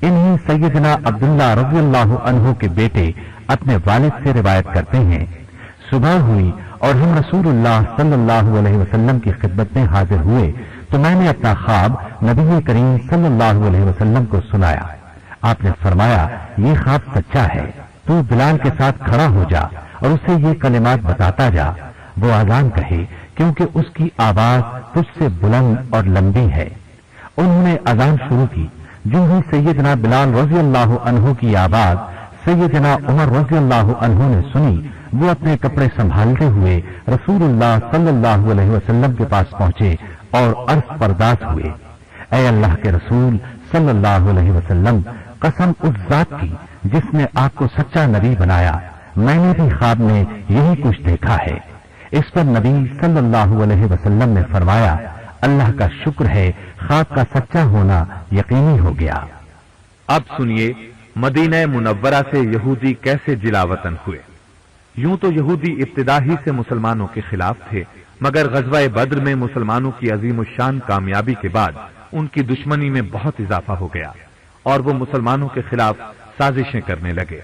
انہی سیدنا عبداللہ رضی اللہ عنہ کے بیٹے اپنے والد سے روایت کرتے ہیں، صبح ہوئی اور ہم رسول اللہ صلی اللہ علیہ وسلم کی خدمت میں حاضر ہوئے تو میں نے اپنا خواب نبی کریم صلی اللہ علیہ وسلم کو سنایا۔ آپ نے فرمایا یہ خواب سچا ہے، تو بلال کے ساتھ کھڑا ہو جا اور اسے یہ کلمات بتاتا جا، وہ اذان کہے کیونکہ اس کی آواز تجھ سے بلند اور لمبی ہے۔ انہوں نے اذان شروع کی، جو ہی سیدنا بلال رضی اللہ عنہ کی آواز سیدنا عمر رضی اللہ عنہ نے سنی، وہ اپنے کپڑے سنبھالتے ہوئے رسول اللہ صلی اللہ علیہ وسلم کے پاس پہنچے اور عرض پرداز ہوئے، اے اللہ کے رسول صلی اللہ علیہ وسلم، قسم اس ذات کی جس نے آپ کو سچا نبی بنایا، میں نے بھی خواب میں یہی کچھ دیکھا ہے۔ اس پر نبی صلی اللہ علیہ وسلم نے فرمایا اللہ کا شکر ہے، خواب کا سچا ہونا یقینی ہو گیا۔ اب سنیے مدینہ منورہ سے یہودی کیسے جلاوطن ہوئے۔ یوں تو یہودی ابتدا ہی سے مسلمانوں کے خلاف تھے، مگر غزوہ بدر میں مسلمانوں کی عظیم الشان کامیابی کے بعد ان کی دشمنی میں بہت اضافہ ہو گیا اور وہ مسلمانوں کے خلاف سازشیں کرنے لگے۔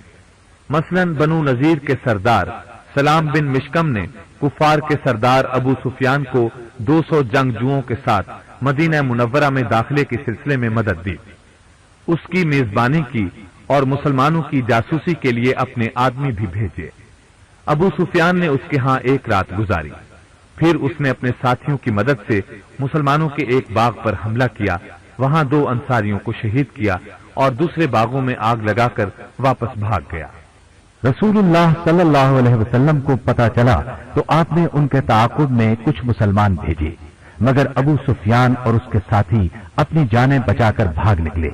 مثلا بنو نذیر کے سردار سلام بن مشکم نے کفار کے سردار ابو سفیان کو 200 جنگجوؤں کے ساتھ مدینہ منورہ میں داخلے کے سلسلے میں مدد دی، اس کی میزبانی کی اور مسلمانوں کی جاسوسی کے لیے اپنے آدمی بھی بھیجے۔ ابو سفیان نے اس کے ہاں ایک رات گزاری، پھر اس نے اپنے ساتھیوں کی مدد سے مسلمانوں کے ایک باغ پر حملہ کیا، وہاں 2 انصاریوں کو شہید کیا اور دوسرے باغوں میں آگ لگا کر واپس بھاگ گیا۔ رسول اللہ صلی اللہ علیہ وسلم کو پتا چلا تو آپ نے ان کے تعاقب میں کچھ مسلمان بھیجے، مگر ابو سفیان اور اس کے ساتھی اپنی جانیں بچا کر بھاگ نکلے۔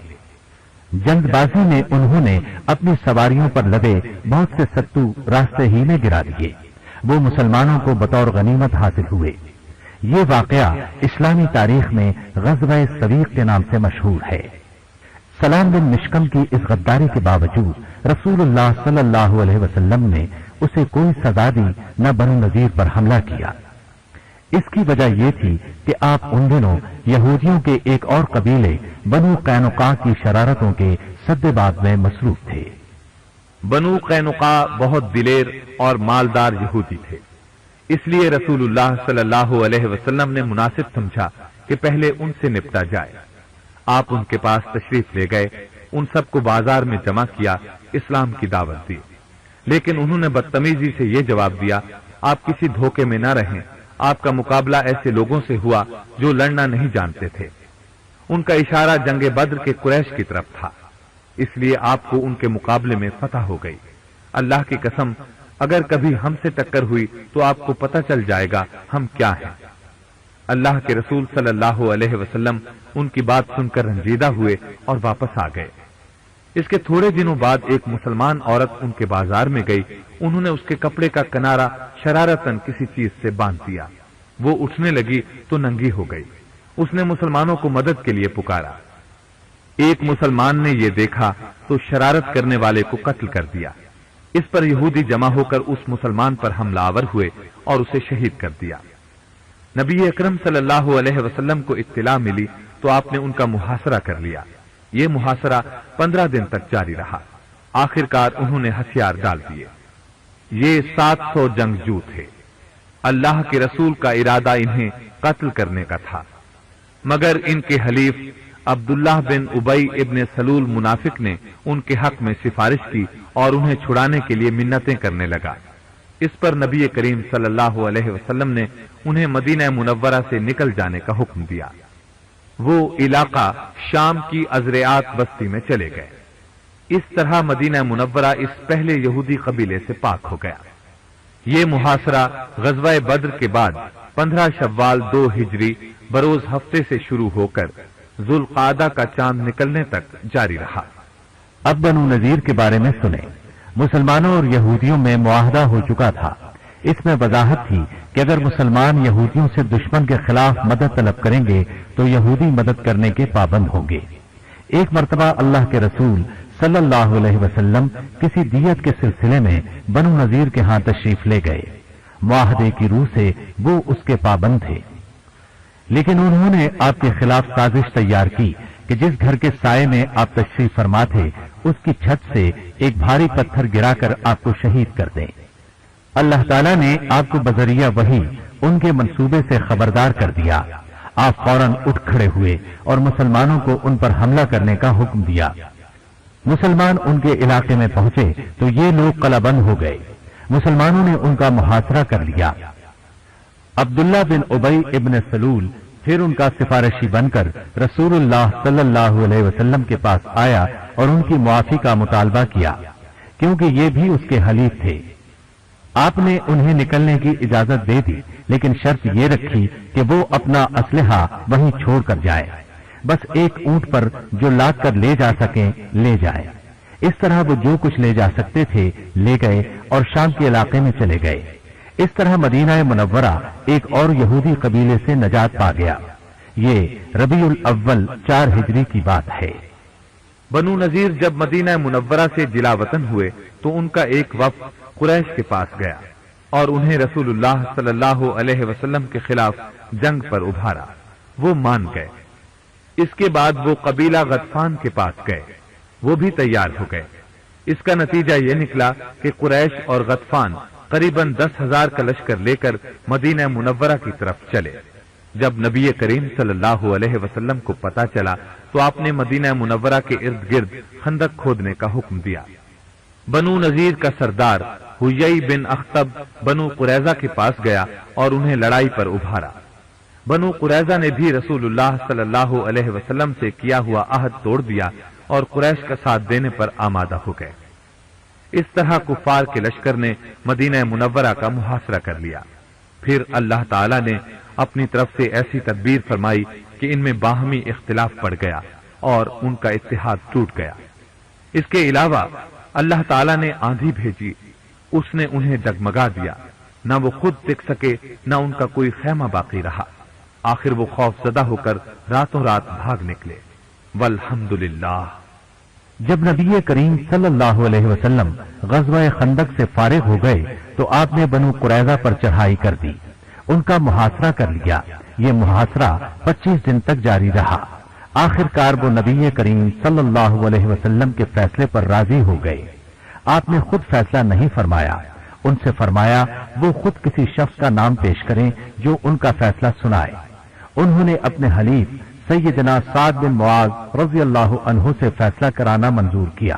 جلد بازی میں انہوں نے اپنی سواریوں پر لدے بہت سے ستو راستے ہی میں گرا دیے، وہ مسلمانوں کو بطور غنیمت حاصل ہوئے۔ یہ واقعہ اسلامی تاریخ میں غزوہ سویق کے نام سے مشہور ہے۔ سلام بن مشکم کی اس غداری کے باوجود رسول اللہ صلی اللہ علیہ وسلم نے اسے کوئی سزا دی نہ بنو نذیر پر حملہ کیا۔ اس کی وجہ یہ تھی کہ آپ ان دنوں یہودیوں کے ایک اور قبیلے بنو قینقاع کی شرارتوں کے سدباب میں مصروف تھے۔ بنو قینقاع بہت دلیر اور مالدار یہودی تھے، اس لیے رسول اللہ صلی اللہ علیہ وسلم نے مناسب سمجھا کہ پہلے ان سے نپٹا جائے۔ آپ ان کے پاس تشریف لے گئے، ان سب کو بازار میں جمع کیا، اسلام کی دعوت دی، لیکن انہوں نے بدتمیزی سے یہ جواب دیا، آپ کسی دھوکے میں نہ رہیں، آپ کا مقابلہ ایسے لوگوں سے ہوا جو لڑنا نہیں جانتے تھے۔ ان کا اشارہ جنگ بدر کے قریش کی طرف تھا۔ اس لیے آپ کو ان کے مقابلے میں فتح ہو گئی۔ اللہ کی قسم، اگر کبھی ہم سے ٹکر ہوئی تو آپ کو پتہ چل جائے گا ہم کیا ہیں۔ اللہ کے رسول صلی اللہ علیہ وسلم ان کی بات سن کر رنجیدہ ہوئے اور واپس آ گئے۔ اس کے تھوڑے دنوں بعد ایک مسلمان عورت ان کے بازار میں گئی۔ انہوں نے اس کے کپڑے کا کنارہ شرارتاً کسی چیز سے باندھ دیا۔ وہ اٹھنے لگی تو ننگی ہو گئی۔ اس نے مسلمانوں کو مدد کے لیے پکارا۔ ایک مسلمان نے یہ دیکھا تو شرارت کرنے والے کو قتل کر دیا۔ اس پر یہودی جمع ہو کر اس مسلمان پر حملہ آور ہوئے اور اسے شہید کر دیا۔ نبی اکرم صلی اللہ علیہ وسلم کو اطلاع ملی تو آپ نے ان کا محاصرہ کر لیا۔ یہ محاصرہ 15 دن تک جاری رہا۔ آخر کار انہوں نے ہتھیار ڈال دیے۔ یہ 700 جنگجو تھے۔ اللہ کے رسول کا ارادہ انہیں قتل کرنے کا تھا، مگر ان کے حلیف عبداللہ بن ابی ابن سلول منافق نے ان کے حق میں سفارش کی اور انہیں چھڑانے کے لیے منتیں کرنے لگا۔ اس پر نبی کریم صلی اللہ علیہ وسلم نے انہیں مدینہ منورہ سے نکل جانے کا حکم دیا۔ وہ علاقہ شام کی ازریات بستی میں چلے گئے۔ اس طرح مدینہ منورہ اس پہلے یہودی قبیلے سے پاک ہو گیا۔ یہ محاصرہ غزوہ بدر کے بعد 15 شوال 2 ہجری بروز ہفتے سے شروع ہو کر ذوالقعدہ کا چاند نکلنے تک جاری رہا۔ اب بنو نذیر کے بارے میں سنیں۔ مسلمانوں اور یہودیوں میں معاہدہ ہو چکا تھا۔ اس میں وضاحت تھی کہ اگر مسلمان یہودیوں سے دشمن کے خلاف مدد طلب کریں گے تو یہودی مدد کرنے کے پابند ہوں گے۔ ایک مرتبہ اللہ کے رسول صلی اللہ علیہ وسلم کسی دیت کے سلسلے میں بنو نذیر کے ہاں تشریف لے گئے۔ معاہدے کی روح سے وہ اس کے پابند تھے، لیکن انہوں نے آپ کے خلاف سازش تیار کی کہ جس گھر کے سائے میں آپ تشریف فرما تھے اس کی چھت سے ایک بھاری پتھر گرا کر آپ کو شہید کر دیں۔ اللہ تعالیٰ نے آپ کو بذریعہ وحی ان کے منصوبے سے خبردار کر دیا۔ آپ فوراً اٹھ کھڑے ہوئے اور مسلمانوں کو ان پر حملہ کرنے کا حکم دیا۔ مسلمان ان کے علاقے میں پہنچے تو یہ لوگ قلعہ بند ہو گئے۔ مسلمانوں نے ان کا محاصرہ کر لیا۔ عبداللہ بن ابی ابن سلول پھر ان کا سفارشی بن کر رسول اللہ صلی اللہ علیہ وسلم کے پاس آیا اور ان کی معافی کا مطالبہ کیا، کیونکہ یہ بھی اس کے حلیف تھے۔ آپ نے انہیں نکلنے کی اجازت دے دی، لیکن شرط یہ رکھی کہ وہ اپنا اسلحہ وہیں چھوڑ کر جائے، بس ایک اونٹ پر جو لاد کر لے جا سکیں لے جائے۔ اس طرح وہ جو کچھ لے جا سکتے تھے لے گئے اور شام کے علاقے میں چلے گئے۔ اس طرح مدینہ منورہ ایک اور یہودی قبیلے سے نجات پا گیا۔ یہ ربیع الاول 4 ہجری کی بات ہے۔ بنو نذیر جب مدینہ منورہ سے جلا وطن ہوئے تو ان کا ایک وفد قریش کے پاس گیا اور انہیں رسول اللہ صلی اللہ علیہ وسلم کے خلاف جنگ پر ابھارا۔ وہ مان گئے۔ اس کے بعد وہ قبیلہ غطفان کے پاس گئے۔ وہ بھی تیار ہو گئے۔ اس کا نتیجہ یہ نکلا کہ قریش اور غطفان قریباً 10,000 کا لشکر لے کر مدینہ منورہ کی طرف چلے۔ جب نبی کریم صلی اللہ علیہ وسلم کو پتا چلا تو آپ نے مدینہ منورہ کے ارد گرد خندق کھودنے کا حکم دیا۔ بنو نذیر کا سردار حیی بن اخطب بنو قریظہ کے پاس گیا اور انہیں لڑائی پر ابھارا۔ بنو قریظہ نے بھی رسول اللہ صلی اللہ علیہ وسلم سے کیا ہوا عہد توڑ دیا اور قریش کا ساتھ دینے پر آمادہ ہو گئے۔ اس طرح کفار کے لشکر نے مدینہ منورہ کا محاصرہ کر لیا۔ پھر اللہ تعالی نے اپنی طرف سے ایسی تدبیر فرمائی کہ ان میں باہمی اختلاف پڑ گیا اور ان کا اتحاد ٹوٹ گیا۔ اس کے علاوہ اللہ تعالی نے آندھی بھیجی، اس نے انہیں ڈگمگا دیا، نہ وہ خود ٹک سکے نہ ان کا کوئی خیمہ باقی رہا۔ آخر وہ خوف زدہ ہو کر راتوں رات بھاگ نکلے۔ والحمدللہ۔ جب نبی کریم صلی اللہ علیہ وسلم غزوہ خندق سے فارغ ہو گئے تو آپ نے بنو قریظہ پر چڑھائی کر دی، ان کا محاصرہ کر لیا۔ یہ محاصرہ 25 دن تک جاری رہا۔ آخر کار وہ نبی کریم صلی اللہ علیہ وسلم کے فیصلے پر راضی ہو گئے۔ آپ نے خود فیصلہ نہیں فرمایا، ان سے فرمایا وہ خود کسی شخص کا نام پیش کریں جو ان کا فیصلہ سنائے۔ انہوں نے اپنے حلیف سیدنا سعد بن معاذ رضی اللہ عنہ سے فیصلہ کرانا منظور کیا۔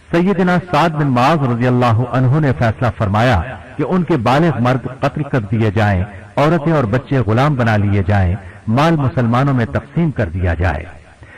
سیدنا سعد بن معاذ رضی اللہ عنہ نے فیصلہ فرمایا کہ ان کے بالغ مرد قتل کر دیے جائیں، عورتیں اور بچے غلام بنا لیے جائیں، مال مسلمانوں میں تقسیم کر دیا جائے۔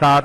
7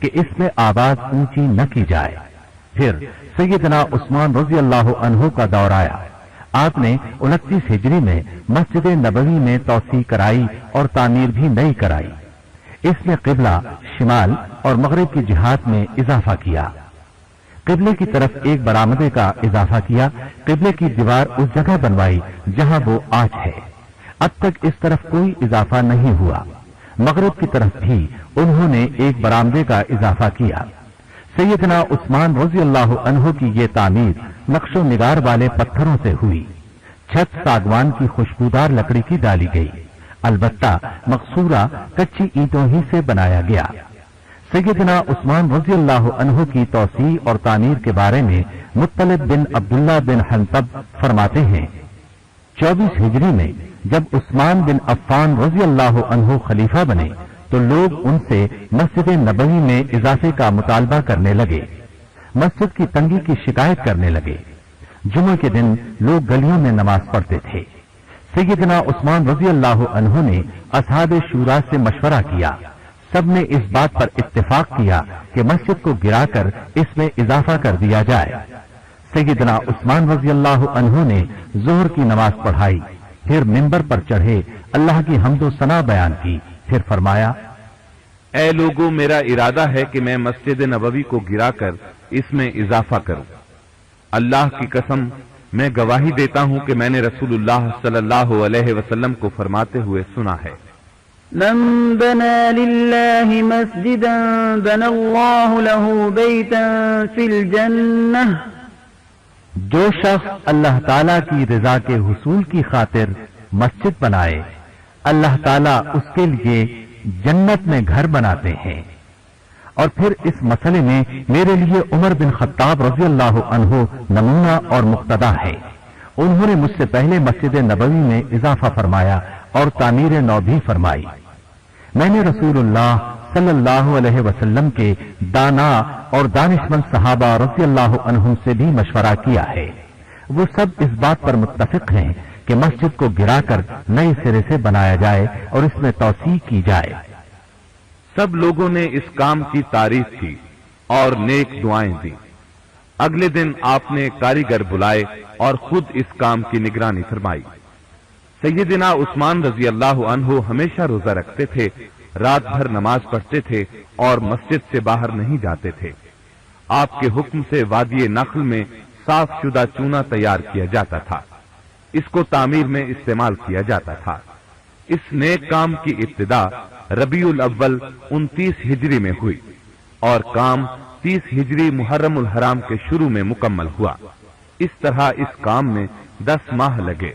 کہ اس میں آواز اونچی نہ کی جائے۔ پھر سیدنا عثمان رضی اللہ عنہ کا دور آیا۔ آپ نے 29 ہجری میں مسجد نبوی میں توسیع کرائی اور تعمیر بھی نئی کرائی۔ اس میں قبلہ، شمال اور مغرب کی جہات میں اضافہ کیا۔ قبلے کی طرف ایک برآمدے کا اضافہ کیا۔ قبلے کی دیوار اس جگہ بنوائی جہاں وہ آج ہے۔ اب تک اس طرف کوئی اضافہ نہیں ہوا۔ مغرب کی طرف بھی انہوں نے ایک برآمدے کا اضافہ کیا۔ سیدنا عثمان رضی اللہ عنہ کی یہ تعمیر نقش و نگار والے پتھروں سے ہوئی۔ چھت ساگوان کی خوشبودار لکڑی کی ڈالی گئی، البتہ مقصورہ کچی اینٹوں ہی سے بنایا گیا۔ سیدنا عثمان رضی اللہ عنہ کی توسیع اور تعمیر کے بارے میں مطلب بن عبداللہ بن حنطب فرماتے ہیں، 24 ہجری میں جب عثمان بن عفان رضی اللہ عنہ خلیفہ بنے تو لوگ ان سے مسجد نبوی میں اضافے کا مطالبہ کرنے لگے، مسجد کی تنگی کی شکایت کرنے لگے۔ جمعہ کے دن لوگ گلیوں میں نماز پڑھتے تھے۔ سیدنا عثمان رضی اللہ عنہ نے اصحاب شورا سے مشورہ کیا۔ سب نے اس بات پر اتفاق کیا کہ مسجد کو گرا کر اس میں اضافہ کر دیا جائے۔ سیدنا عثمان رضی اللہ عنہ نے ظہر کی نماز پڑھائی، پھر منبر پر چڑھے اللہ کی حمد و ثنا بیان کی، پھر فرمایا، اے لوگوں، میرا ارادہ ہے کہ میں مسجد نبوی کو گرا کر اس میں اضافہ کروں۔ اللہ کی قسم، میں گواہی دیتا ہوں کہ میں نے رسول اللہ صلی اللہ علیہ وسلم کو فرماتے ہوئے سنا ہے، من بنى لله مسجدا بنى الله له بيتا في الجنة۔ جو شخص اللہ تعالیٰ کی رضا کے حصول کی خاطر مسجد بنائے، اللہ تعالیٰ اس کے لیے جنت میں گھر بناتے ہیں۔ اور پھر اس مسئلے میں میرے لیے عمر بن خطاب رضی اللہ عنہ نمونہ اور مقتدا ہے۔ انہوں نے مجھ سے پہلے مسجد نبوی میں اضافہ فرمایا اور تعمیر نو بھی فرمائی۔ میں نے رسول اللہ صلی اللہ علیہ وسلم کے دانا اور دانشمند صحابہ رضی اللہ عنہم سے بھی مشورہ کیا ہے۔ وہ سب اس بات پر متفق ہیں کہ مسجد کو گرا کر نئے سرے سے بنایا جائے اور اس میں توسیع کی جائے۔ سب لوگوں نے اس کام کی تعریف کی اور نیک دعائیں دی۔ اگلے دن آپ نے کاریگر بلائے اور خود اس کام کی نگرانی فرمائی۔ سیدنا عثمان رضی اللہ عنہ ہمیشہ روزہ رکھتے تھے، رات بھر نماز پڑھتے تھے اور مسجد سے باہر نہیں جاتے تھے۔ آپ کے حکم سے وادی نخل میں صاف شدہ چونا تیار کیا جاتا تھا، اس کو تعمیر میں استعمال کیا جاتا تھا۔ اس نیک کام کی ابتدا ربیع الاول 29 ہجری میں ہوئی اور کام 30 ہجری محرم الحرام کے شروع میں مکمل ہوا۔ اس طرح اس کام میں 10 ماہ لگے۔